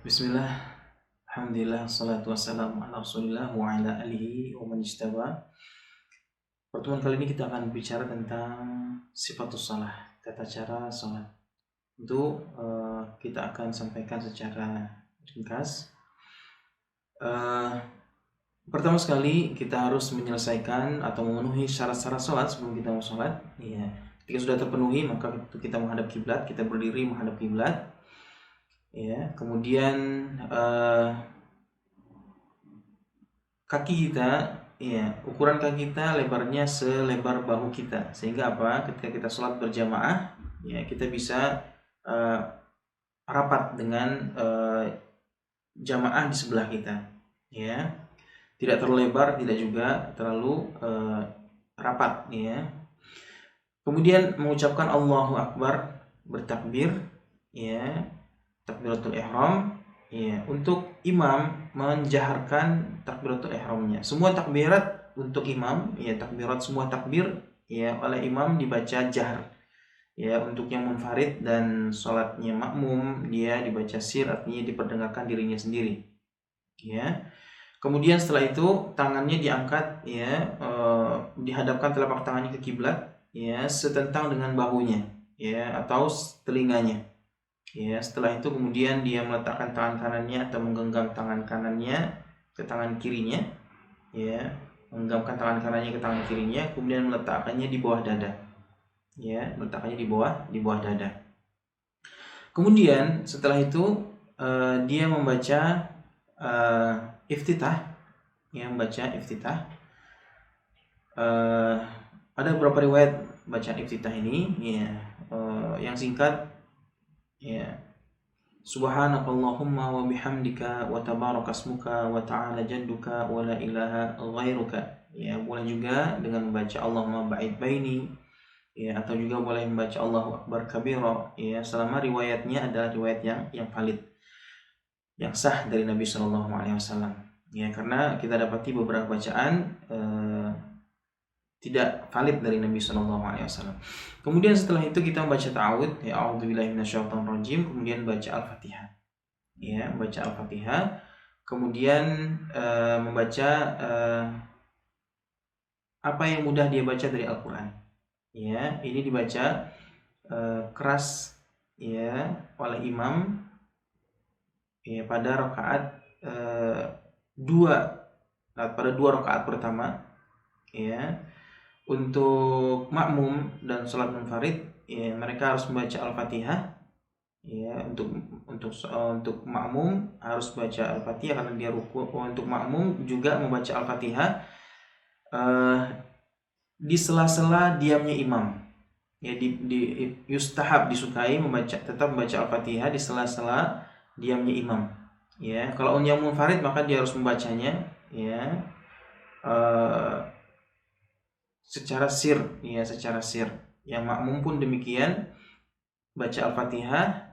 Bismillah, alhamdulillah, salatu wassalamu ala rasulillah wa ala alihi wa man ijtaba. Pertemuan kali ini kita akan bicara tentang sifatus salah, tata cara salat. Itu kita akan sampaikan secara ringkas. Pertama sekali kita harus menyelesaikan atau memenuhi syarat-syarat salat sebelum kita mau salat. Ya. Ketika sudah terpenuhi maka kita menghadap kiblat, kita berdiri menghadap kiblat. Ya, kemudian kaki kita, ya, ukuran kaki kita lebarnya selebar bahu kita, sehingga apa? Ketika kita sholat berjamaah, ya, kita bisa rapat dengan jamaah di sebelah kita, ya, tidak terlalu lebar, tidak juga terlalu rapat, ya. Kemudian mengucapkan Allahu Akbar, bertakbir, ya, takbiratul ihram, ya, untuk imam menjaharkan takbiratul ihramnya. Semua takbirat untuk imam, ya, takbirat semua takbir, ya, oleh imam dibaca jahar. Ya, untuk yang munfarid dan sholatnya makmum dia dibaca sir, artinya diperdengarkan dirinya sendiri. Ya. Kemudian setelah itu tangannya diangkat, ya, dihadapkan telapak tangannya ke kiblat, ya, setentang dengan bahunya, ya, atau telinganya. Ya, setelah itu kemudian dia meletakkan tangan kanannya atau menggenggam tangan kanannya ke tangan kirinya, ya, menggenggamkan tangan kanannya ke tangan kirinya, kemudian meletakkannya di bawah dada, ya, meletakkannya di bawah dada. Kemudian setelah itu dia membaca iftitah, ya, membaca iftitah. Ada beberapa riwayat bacaan iftitah ini, ya, yang singkat, ya, Subhanakallahumma wa bihamdika wa tabarakasmuka wa ta'ala jadduka wa la ilaha ghairuka. Ya, boleh juga dengan membaca Allahumma ba'id baini, ya, atau juga boleh membaca Allahu akbar kabira, ya, selama riwayatnya adalah riwayat yang valid, yang sah dari Nabi Shallallahu alaihi wasallam. Ya, karena kita dapati beberapa bacaan tidak valid dari Nabi Shallallahu alaihi wasallam. Kemudian setelah itu kita membaca ta'awudz, ya, a'udzubillahi minasyaitonirrajim, kemudian baca Al-Fatihah. Ya, membaca Al-Fatihah, kemudian membaca apa yang mudah dia baca dari Al-Qur'an. Ya, ini dibaca keras, ya, oleh imam, ya, pada rakaat pada dua rakaat pertama, ya. Untuk makmum dan sholat munfarid, ya, mereka harus membaca Al-Fatihah. Ya, untuk makmum harus baca Al-Fatihah karena dia ruku. Untuk makmum juga membaca Al-Fatihah di sela-sela diamnya imam. Ya, di yustahab, disukai tetap membaca Al-Fatihah di sela-sela diamnya imam. Ya, kalau yang munfarid maka dia harus membacanya, ya, secara sir, ya, secara sir. Yang makmum pun demikian, baca Al-Fatihah.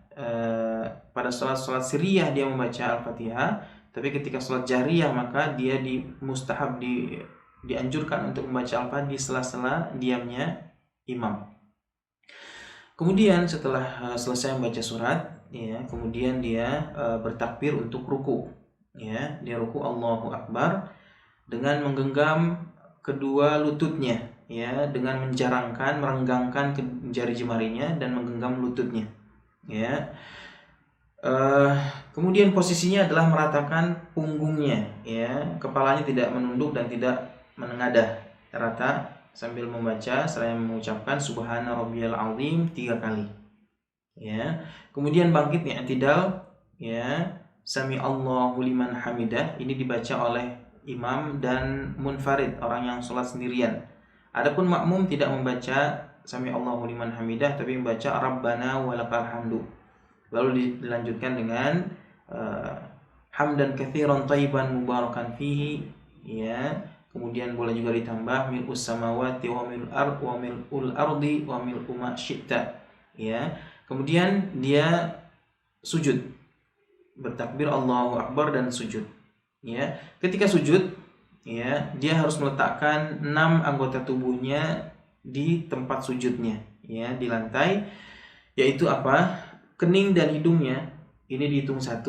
Pada sholat siriyah dia membaca Al-Fatihah, tapi ketika sholat jariyah maka dia dianjurkan untuk membaca Al-Fatihah di sela-sela diamnya imam. Kemudian setelah selesai membaca surat, ya, kemudian dia bertakbir untuk ruku, ya, dia ruku Allahu Akbar dengan menggenggam kedua lututnya, ya, dengan merenggangkan jari jemarinya dan menggenggam lututnya, ya. Kemudian posisinya adalah meratakan punggungnya, ya, kepalanya tidak menunduk dan tidak menengadah, rata sambil membaca seraya mengucapkan Subhana rabbiyal azim 3 kali, ya. Kemudian bangkit i'tidal, ya, Sami Allahu liman hamidah, ini dibaca oleh imam dan munfarid, orang yang sholat sendirian. Adapun makmum tidak membaca Sami Allahu liman hamidah, tapi membaca Rabbana walakal hamdu. Lalu dilanjutkan dengan hamdan katsiran thayyiban mubarakan fihi, ya. Kemudian boleh juga ditambah mil'us samawati wa mil'ul ard wa mil'ul ardi wa mil'u ma syi'ta, ya. Kemudian dia sujud, bertakbir Allahu Akbar dan sujud. Ya, ketika sujud, ya, dia harus meletakkan 6 anggota tubuhnya di tempat sujudnya, ya, di lantai, yaitu apa? Kening dan hidungnya ini dihitung 1,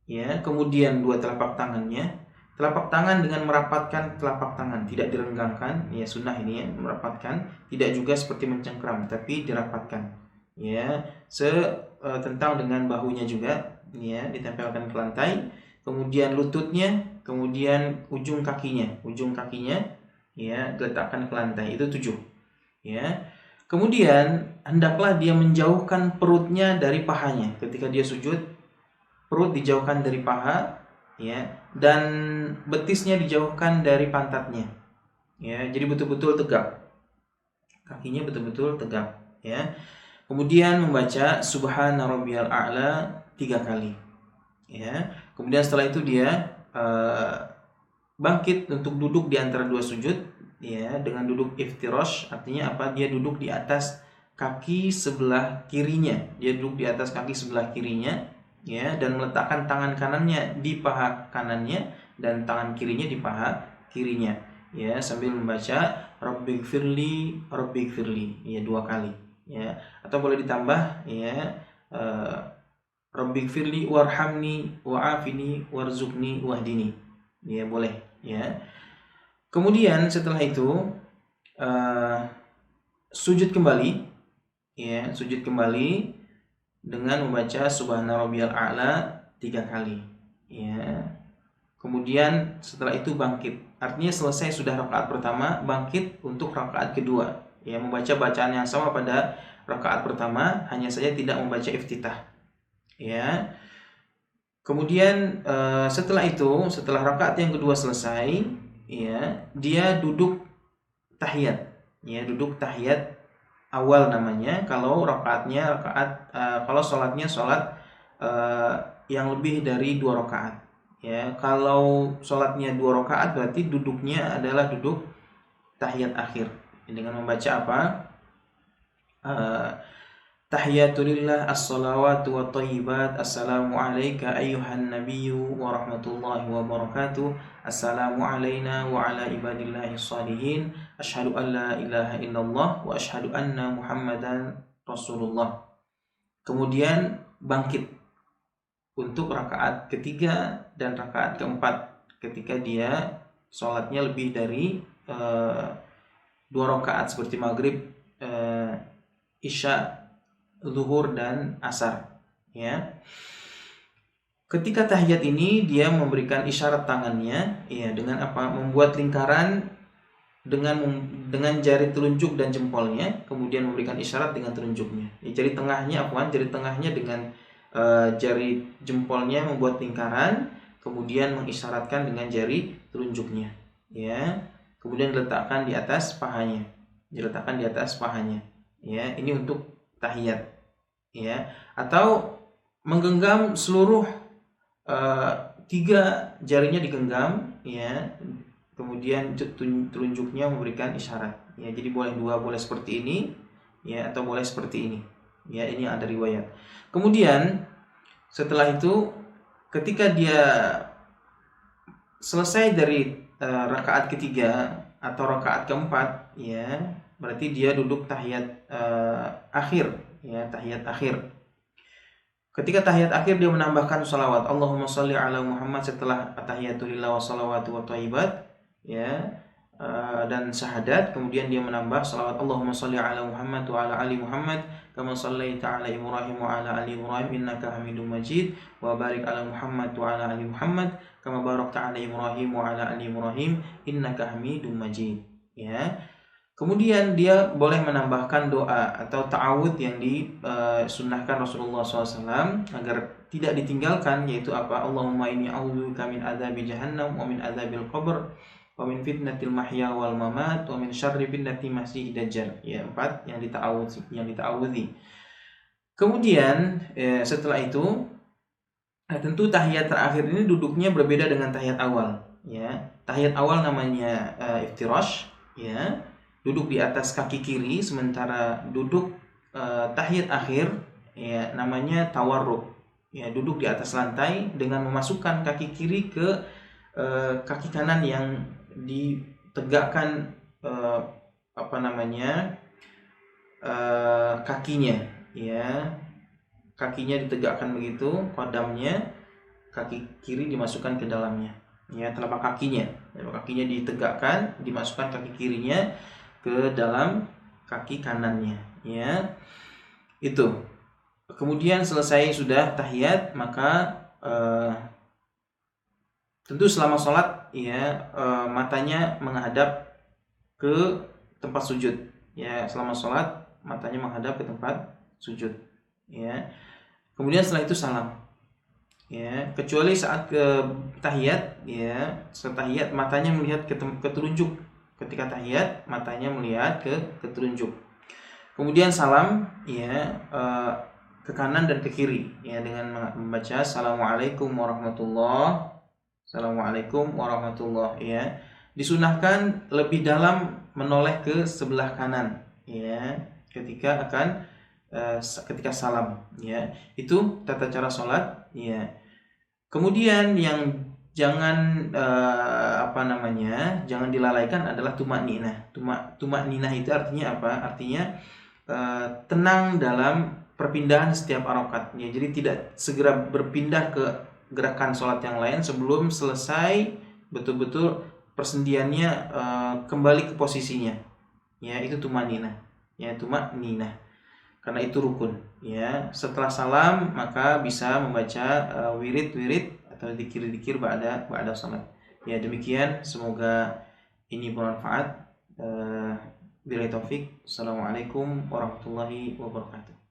ya. Kemudian dua telapak tangannya, telapak tangan dengan merapatkan telapak tangan, tidak direnggangkan, ya sunnah ini ya, merapatkan, tidak juga seperti mencengkram, tapi dirapatkan, ya, tentang dengan bahunya juga, ya, ditempelkan ke lantai, kemudian lututnya, kemudian ujung kakinya, ya, diletakkan ke lantai, itu 7, ya. Kemudian hendaklah dia menjauhkan perutnya dari pahanya ketika dia sujud, perut dijauhkan dari paha, ya, dan betisnya dijauhkan dari pantatnya, ya, jadi betul-betul tegak, kakinya betul-betul tegak, ya. Kemudian membaca Subhana rabbiyal a'la 3 kali, ya. Kemudian setelah itu dia bangkit untuk duduk di antara dua sujud, ya, dengan duduk iftirash, artinya apa? Dia duduk di atas kaki sebelah kirinya, ya, dan meletakkan tangan kanannya di paha kanannya dan tangan kirinya di paha kirinya, ya, sambil membaca Rabbighfirli, ya, 2 kali, ya, atau boleh ditambah, ya, Rabbighfirli warhamni wa'afini warzuqni wahdini, ya, boleh, ya. Kemudian setelah itu sujud kembali, ya, dengan membaca Subhana rabbiyal a'la 3 kali, ya. Kemudian setelah itu bangkit, artinya selesai sudah rakaat pertama, bangkit untuk rakaat kedua, ya, membaca bacaan yang sama pada rakaat pertama, hanya saja tidak membaca iftitah, ya. Kemudian setelah rakaat yang kedua selesai, ya, dia duduk tahiyat, ya, duduk tahiyat awal namanya kalau kalau sholatnya yang lebih dari 2 rakaat, ya. Kalau sholatnya 2 rakaat berarti duduknya adalah duduk tahiyat akhir, dengan membaca apa? Tahiyatulillah as-salawatu wa thayyibat, assalamu alayka ayyuhan nabiyyu wa rahmatullahi wa barakatuh, assalamu alayna wa ala ibadillahi shalihin, asyhadu an la ilaha illallah wa asyhadu anna muhammadan rasulullah. Kemudian bangkit untuk rakaat ketiga dan rakaat keempat ketika dia sholatnya lebih dari 2 rakaat seperti maghrib, isya, zuhur dan asar, ya. Ketika tahiyat ini dia memberikan isyarat tangannya, ya, dengan apa? Membuat lingkaran dengan jari telunjuk dan jempolnya, kemudian memberikan isyarat dengan telunjuknya. Ya, jari tengahnya dengan jari jempolnya membuat lingkaran, kemudian mengisyaratkan dengan jari telunjuknya, ya. Kemudian diletakkan di atas pahanya, ya. Ini untuk tahiyat, ya. Atau menggenggam seluruh 3 jarinya digenggam, ya. Kemudian telunjuknya memberikan isyarat, ya. Jadi boleh 2, boleh seperti ini, ya, atau boleh seperti ini, ya. Ini ada riwayat. Kemudian setelah itu ketika dia selesai dari rakaat ketiga atau rakaat keempat, ya, berarti dia duduk tahiyat akhir, ya, tahiyat akhir. Ketika tahiyat akhir dia menambahkan salawat Allahumma sholli ala Muhammad setelah tahiyatulillah wa salawatu wa thayyibat, ya, dan syahadat. Kemudian dia menambah salawat Allahumma sholli ala Muhammad wa ala ali Muhammad kama shallaita ala Ibrahim wa ala ali Ibrahim innaka Hamidum Majid wa barik ala Muhammad wa ala ali Muhammad kama barakta ala Ibrahim wa ala ali Ibrahim innaka Hamidum Majid, ya. Kemudian dia boleh menambahkan doa atau ta'awudz yang disunnahkan Rasulullah SAW agar tidak ditinggalkan, yaitu apa? Allahumma inni a'udzubika min adzabi jahannam wa min adzabil qabr wa min fitnatil mahya wal mamat wa min syarri fitnatil masiihid dajjal. Ya, 4 yang dita'awudzi. Kemudian setelah itu tentu tahiyat terakhir ini duduknya berbeda dengan tahiyat awal, ya. Tahiyat awal namanya iftirash, ya, duduk di atas kaki kiri, sementara duduk tahiyat akhir, ya, namanya tawarruk, ya, duduk di atas lantai dengan memasukkan kaki kiri ke kaki kanan yang ditegakkan kakinya, ya, kakinya ditegakkan begitu, qadamnya, kaki kiri dimasukkan ke dalamnya. Ya, telapak kakinya ditegakkan, dimasukkan kaki kirinya ke dalam kaki kanannya. Ya, itu. Kemudian selesai sudah tahiyat, maka tentu selama sholat ya matanya menghadap ke tempat sujud. Ya, selama sholat matanya menghadap ke tempat sujud. Ya. Kemudian setelah itu salam. Ya, kecuali saat ke tahiyat ya, setahiyat matanya melihat ke telunjuk. Ketika tahiyat matanya melihat ke telunjuk. Kemudian salam ya ke kanan dan ke kiri ya dengan membaca Assalamualaikum warahmatullahi ya. Disunahkan lebih dalam menoleh ke sebelah kanan ya ketika salam ya. Itu tata cara sholat ya. Kemudian yang jangan jangan dilalaikan adalah tumakninah. Tumakninah itu artinya apa? Artinya tenang dalam perpindahan setiap harokat ya. Jadi tidak segera berpindah ke gerakan sholat yang lain sebelum selesai betul-betul persendiannya kembali ke posisinya. Ya, itu tumakninah. Ya, tumakninah. Karena itu rukun. Ya, setelah salam maka bisa membaca wirid-wirid atau dikir-dikir ba'da salat. Ya, demikian, semoga ini bermanfaat. Billahi taufik. Assalamualaikum warahmatullahi wabarakatuh.